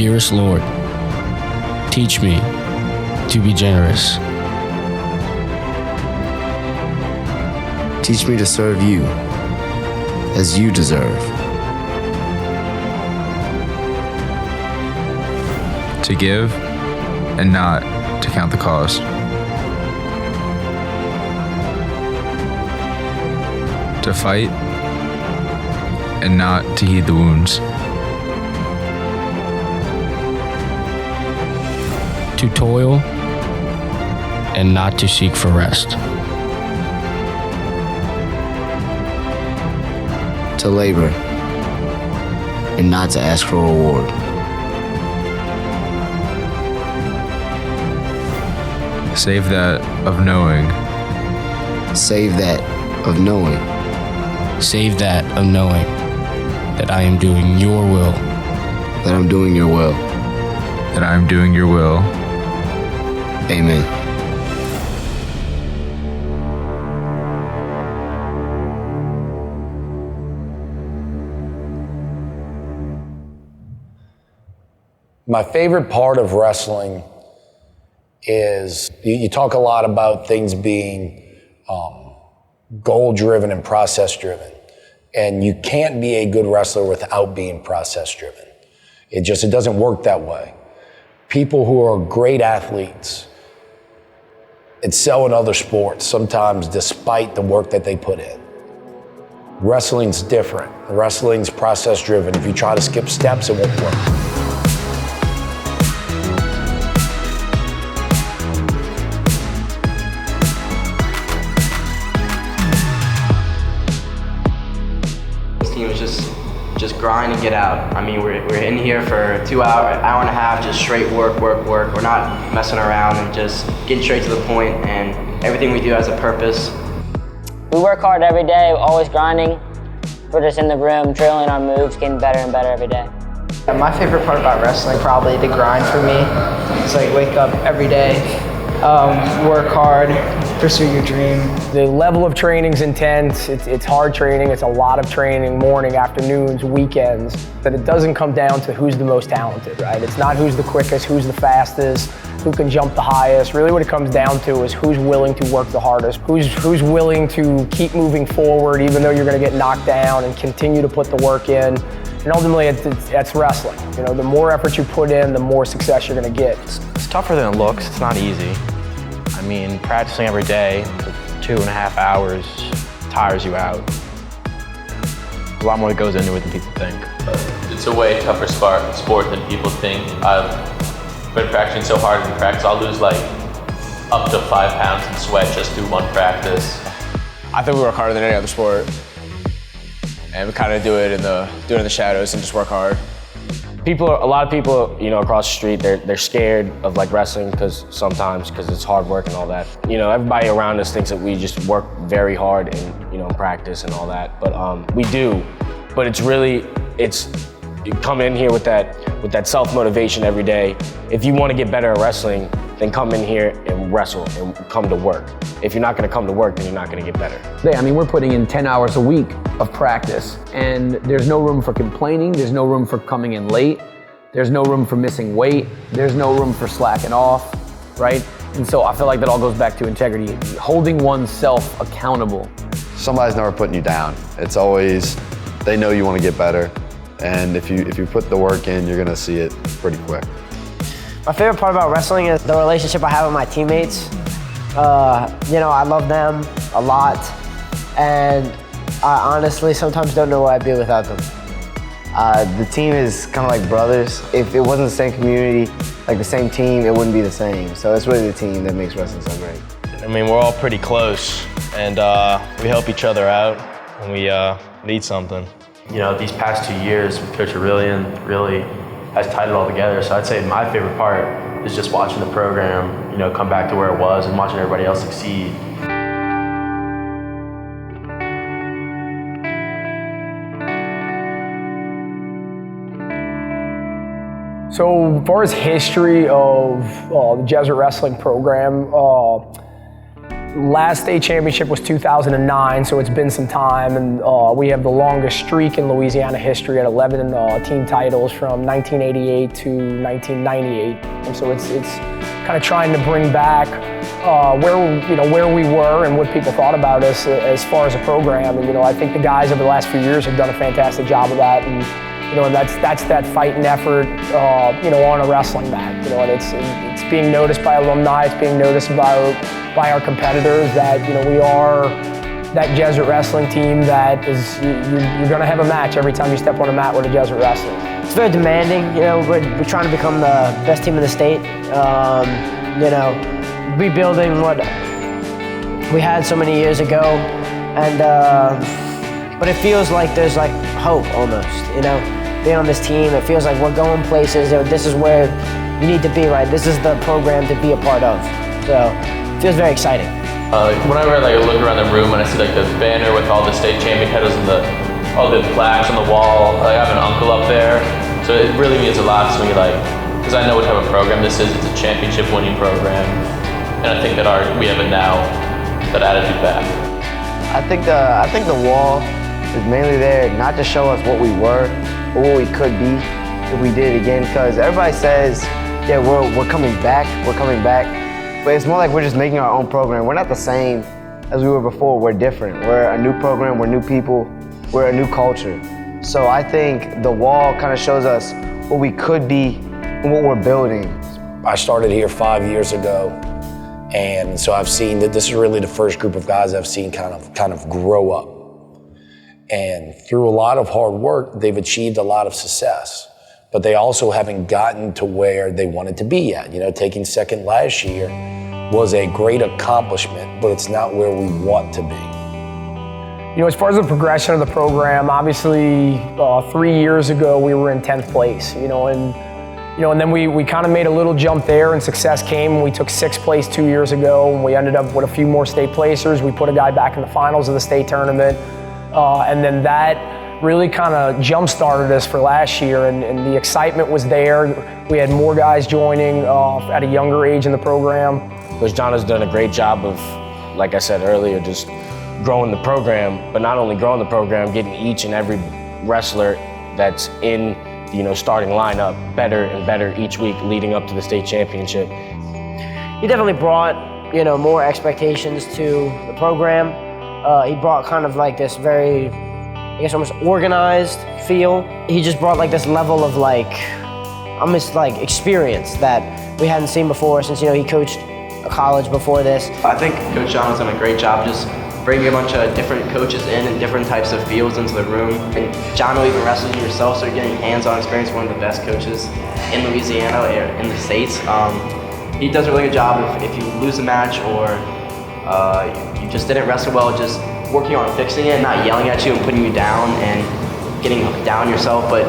Dearest Lord, teach me to be generous. Teach me to serve you as you deserve. To give and not to count the cost. To fight and not to heed the wounds. To toil and not to seek for rest. To labor and not to ask for a reward. Save that of knowing. Save that of knowing. Save that of knowing that I am doing your will. That I'm doing your will. That I am doing your will. Amen. My favorite part of wrestling is you talk a lot about things being goal-driven and process-driven. And you can't be a good wrestler without being process-driven. It doesn't work that way. People who are great athletes excel in other sports, sometimes despite the work that they put in. Wrestling's different. Wrestling's process-driven. If you try to skip steps, it won't work. Just grind and get out. I mean, we're in here for 2 hours, hour and a half, just straight work. We're not messing around and just getting straight to the point, and everything we do has a purpose. We work hard every day, always grinding. We're just in the room, drilling our moves, getting better and better every day. My favorite part about wrestling, probably the grind for me. It's like wake up every day, work hard, pursue your dream. The level of training's intense. It's hard training. It's a lot of training, morning, afternoons, weekends. But it doesn't come down to who's the most talented, right? It's not who's the quickest, who's the fastest, who can jump the highest. Really what it comes down to is who's willing to work the hardest, who's willing to keep moving forward even though you're gonna get knocked down, and continue to put the work in. And ultimately, it's wrestling. You know, the more effort you put in, the more success you're gonna get. It's tougher than it looks. It's not easy. I mean, practicing every day for 2.5 hours tires you out. There's a lot more that goes into it than people think. It's a way tougher sport than people think. I've been practicing so hard in practice, I'll lose like up to 5 pounds in sweat just through one practice. I think we work harder than any other sport. And we kind of do it in the shadows and just work hard. A lot of people, you know, across the street, they're scared of like wrestling because it's hard work and all that. You know, everybody around us thinks that we just work very hard and, you know, practice and all that. But we do. But you come in here with that self-motivation every day. If you want to get better at wrestling, then come in here and wrestle and come to work. If you're not going to come to work, then you're not going to get better. I mean, we're putting in 10 hours a week of practice, and there's no room for complaining. There's no room for coming in late. There's no room for missing weight. There's no room for slacking off, right? And so I feel like that all goes back to integrity, holding oneself accountable. Somebody's never putting you down. It's always, they know you want to get better, and if you put the work in, you're going to see it pretty quick. My favorite part about wrestling is the relationship I have with my teammates. You know, I love them a lot, and I honestly sometimes don't know what I'd be without them. The team is kind of like brothers. If it wasn't the same community, like the same team, it wouldn't be the same. So it's really the team that makes wrestling so great. I mean, we're all pretty close, and we help each other out when we need something. You know, these past 2 years with Coach Aurelian really has tied it all together. So I'd say my favorite part is just watching the program, you know, come back to where it was and watching everybody else succeed. So, as far as history of the Jesuit wrestling program, Last state championship was 2009, so it's been some time, and we have the longest streak in Louisiana history at 11 team titles from 1988 to 1998. And so it's kind of trying to bring back where we were and what people thought about us as far as a program. And I think the guys over the last few years have done a fantastic job of that. And and that's that fight and effort, on a wrestling mat. And it's being noticed by alumni. It's being noticed by our competitors that we are that Jesuit wrestling team that is you're going to have a match every time you step on a mat with a Jesuit wrestler. It's very demanding. We're trying to become the best team in the state. Rebuilding what we had so many years ago, and but it feels like there's like hope almost. Being on this team, it feels like we're going places. This is where you need to be, right? This is the program to be a part of. So it feels very exciting. Whenever I look around the room and I see the banner with all the state champion titles and all the plaques on the wall, I have an uncle up there, so it really means a lot to me. Because I know what type of program this is. It's a championship-winning program, and I think that we have it now. That attitude back. I think the wall is mainly there not to show us what we were, but what we could be if we did it again. Because everybody says, yeah, we're coming back, but it's more like we're just making our own program. We're not the same as we were before. We're different. We're a new program. We're new people. We're a new culture. So I think the wall kind of shows us what we could be and what we're building. I started here 5 years ago, and so I've seen that this is really the first group of guys I've seen kind of grow up. And through a lot of hard work, they've achieved a lot of success, but they also haven't gotten to where they wanted to be yet. Taking second last year was a great accomplishment, but it's not where we want to be. As far as the progression of the program, obviously 3 years ago we were in 10th place, and then we kind of made a little jump there, and success came. We took 6th place 2 years ago, and we ended up with a few more state placers. We put a guy back in the finals of the state tournament, and then that really kind of jump-started us for last year, and the excitement was there. We had more guys joining at a younger age in the program. Coach John has done a great job of, like I said earlier, just growing the program, but not only growing the program, getting each and every wrestler that's in starting lineup better and better each week leading up to the state championship. He definitely brought, more expectations to the program. He brought kind of like this very, almost organized feel. He just brought this level of almost experience that we hadn't seen before since, he coached a college before this. I think Coach John has done a great job just bringing a bunch of different coaches in and different types of fields into the room. And John will even wrestle you yourself, so you're getting hands-on experience with one of the best coaches in Louisiana or in the States. He does a really good job if you lose a match or you just didn't wrestle well, just working on fixing it, not yelling at you and putting you down and getting down yourself, but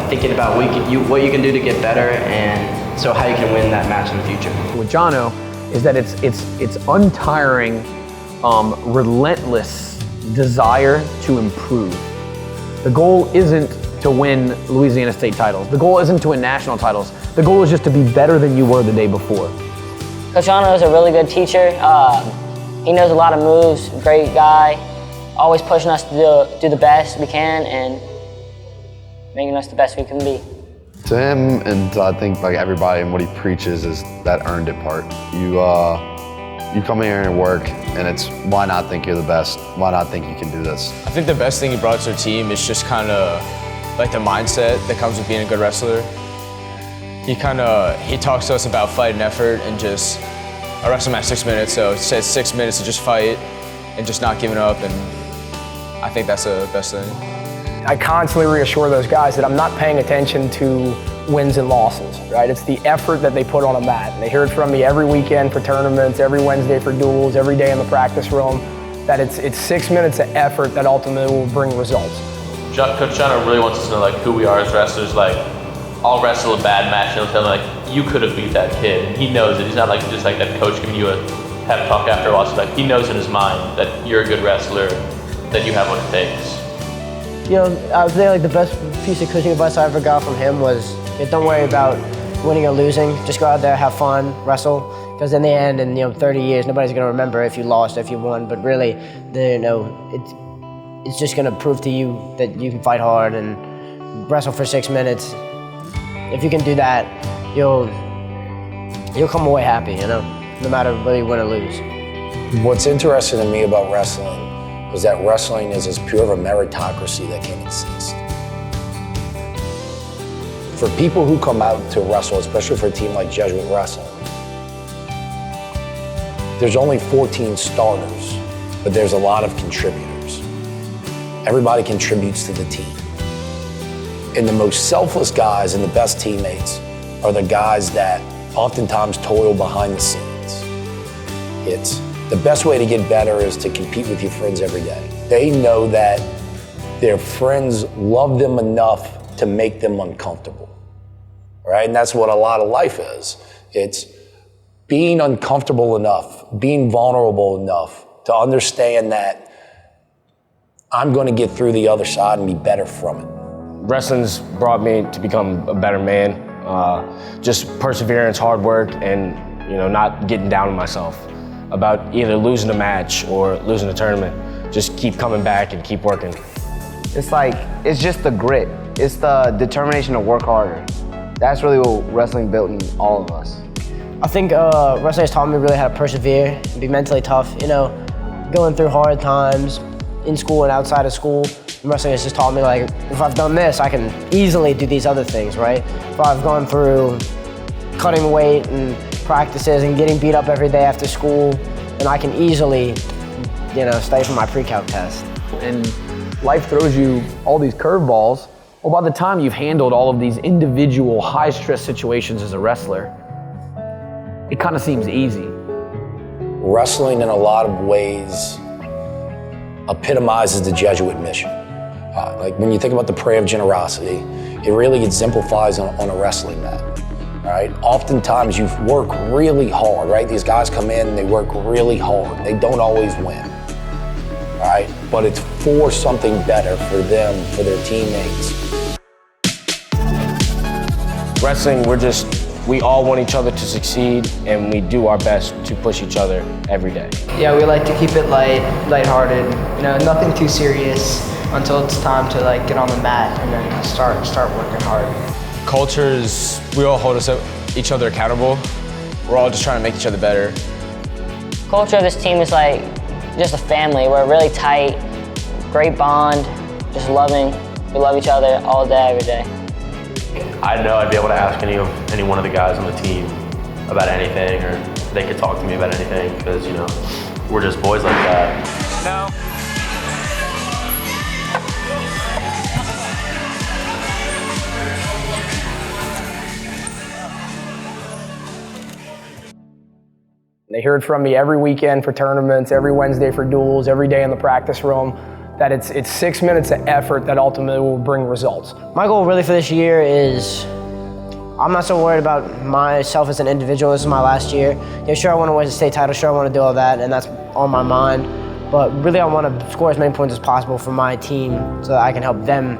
thinking about what you can do to get better, and so how you can win that match in the future. With Jono is that it's untiring, relentless desire to improve. The goal isn't to win Louisiana state titles. The goal isn't to win national titles. The goal is just to be better than you were the day before. Coach Jono is a really good teacher. He knows a lot of moves, great guy, always pushing us to do the best we can and making us the best we can be. To him, and I think everybody, and what he preaches is that earned it part. You come here and work, and it's why not think you're the best? Why not think you can do this? I think the best thing he brought to our team is just kind of the mindset that comes with being a good wrestler. He talks to us about fight and effort, and just, I wrestle him at 6 minutes, so it says 6 minutes to just fight and just not giving up, and I think that's the best thing. I constantly reassure those guys that I'm not paying attention to wins and losses, right? It's the effort that they put on a mat. And they hear it from me every weekend for tournaments, every Wednesday for duels, every day in the practice room, that it's 6 minutes of effort that ultimately will bring results. Coach John really wants us to know who we are as wrestlers. I'll wrestle a bad match and he'll tell me you could have beat that kid. And he knows it. He's not just that coach giving you a pep talk after a loss. He knows in his mind that you're a good wrestler, that you have what it takes. I would say the best piece of coaching advice I ever got from him was, don't worry about winning or losing. Just go out there, have fun, wrestle. Because in the end, in 30 years, nobody's gonna remember if you lost, if you won. But really, it's just gonna prove to you that you can fight hard and wrestle for 6 minutes. If you can do that, you'll come away happy, no matter whether you win or lose. What's interesting to me about wrestling is that wrestling is as pure of a meritocracy that can exist. For people who come out to wrestle, especially for a team like Jesuit Wrestling, there's only 14 starters, but there's a lot of contributors. Everybody contributes to the team. And the most selfless guys and the best teammates are the guys that oftentimes toil behind the scenes. It's the best way to get better is to compete with your friends every day. They know that their friends love them enough to make them uncomfortable, right? And that's what a lot of life is. It's being uncomfortable enough, being vulnerable enough to understand that I'm going to get through the other side and be better from it. Wrestling's brought me to become a better man. Just perseverance, hard work, and not getting down on myself about either losing a match or losing a tournament. Just keep coming back and keep working. It's just the grit. It's the determination to work harder. That's really what wrestling built in all of us. I think wrestling has taught me really how to persevere and be mentally tough. Going through hard times in school and outside of school. Wrestling has just taught me, if I've done this, I can easily do these other things, right? If I've gone through cutting weight and practices and getting beat up every day after school, then I can easily, study for my pre-calc test. And life throws you all these curveballs. Well, by the time you've handled all of these individual high-stress situations as a wrestler, it kind of seems easy. Wrestling in a lot of ways epitomizes the Jesuit mission. When you think about the prayer of generosity, it really exemplifies on a wrestling mat, right? Oftentimes you work really hard, right? These guys come in and they work really hard. They don't always win, right? But it's for something better for them, for their teammates. Wrestling, we all want each other to succeed, and we do our best to push each other every day. Yeah, we like to keep it lighthearted, nothing too serious until it's time to get on the mat and then start working hard. Cultures, we all hold each other accountable. We're all just trying to make each other better. Culture of this team is just a family. We're really tight, great bond, just loving. We love each other all day, every day. I know I'd be able to ask any one of the guys on the team about anything, or they could talk to me about anything, because we're just boys like that. No. They hear it from me every weekend for tournaments, every Wednesday for duels, every day in the practice room, that it's 6 minutes of effort that ultimately will bring results. My goal really for this year is, I'm not so worried about myself as an individual. This is my last year. Sure, I want to win the state title, sure, I want to do all that, and that's on my mind. But really, I want to score as many points as possible for my team so that I can help them,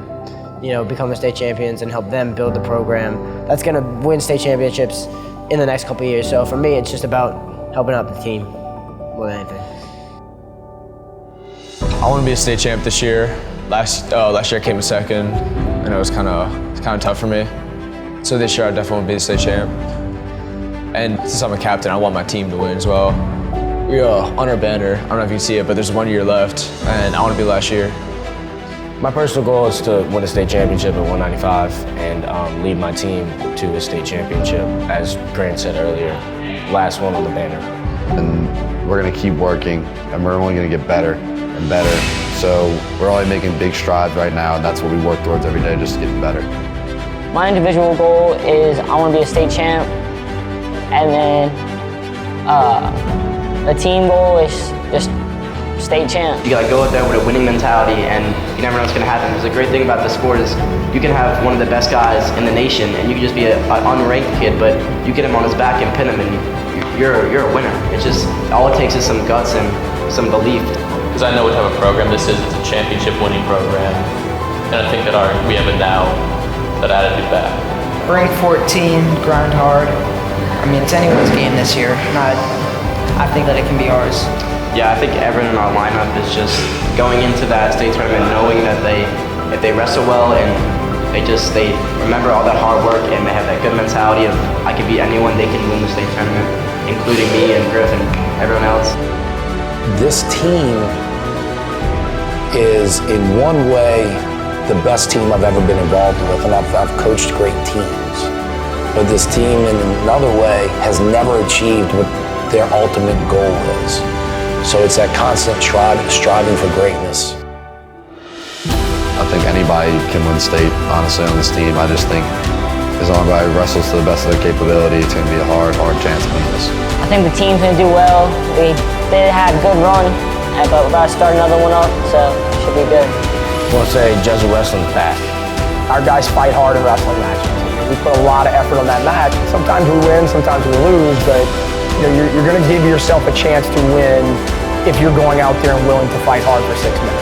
become the state champions and help them build the program that's going to win state championships in the next couple of years. So for me, it's just about helping out the team more than anything. I want to be a state champ this year. Last year I came in second, and it was kind of tough for me. So this year I definitely want to be the state champ. And since I'm a captain, I want my team to win as well. We're on our banner. I don't know if you can see it, but there's 1 year left, and I want to be last year. My personal goal is to win a state championship at 195 and lead my team to a state championship, as Grant said earlier, last one on the banner. And we're going to keep working, and we're only going to get better and better. So we're only making big strides right now, and that's what we work towards every day, just getting better. My individual goal is I want to be a state champ, and then the team goal is just state champ. You gotta go out there with a winning mentality, and you never know what's gonna happen. There's a great thing about the sport is you can have one of the best guys in the nation, and you can just be an unranked kid, but you get him on his back and pin him, and you're a winner. It's just all it takes is some guts and some belief. Because I know what type of program this is. It's a championship winning program, and I think that we have it now, that attitude back. Rank 14, grind hard. I mean, it's anyone's game this year, and I think that it can be ours. Yeah, I think everyone in our lineup is just going into that state tournament knowing that if they wrestle well and they remember all that hard work and they have that good mentality of I can beat anyone, they can win the state tournament, including me and Griff and everyone else. This team is in one way the best team I've ever been involved with, and I've coached great teams. But this team in another way has never achieved what their ultimate goal is. So it's that constant striving for greatness. I think anybody can win state, honestly, on this team. I just think as long as everybody wrestles to the best of their capability, it's going to be a hard chance to beat us. I think the team's going to do well. They had a good run, but we're about to start another one up, so it should be good. I want to say Jesuit Wrestling's back. Our guys fight hard in wrestling matches. We put a lot of effort on that match. Sometimes we win, sometimes we lose, but you're going to give yourself a chance to win if you're going out there and willing to fight hard for 6 minutes.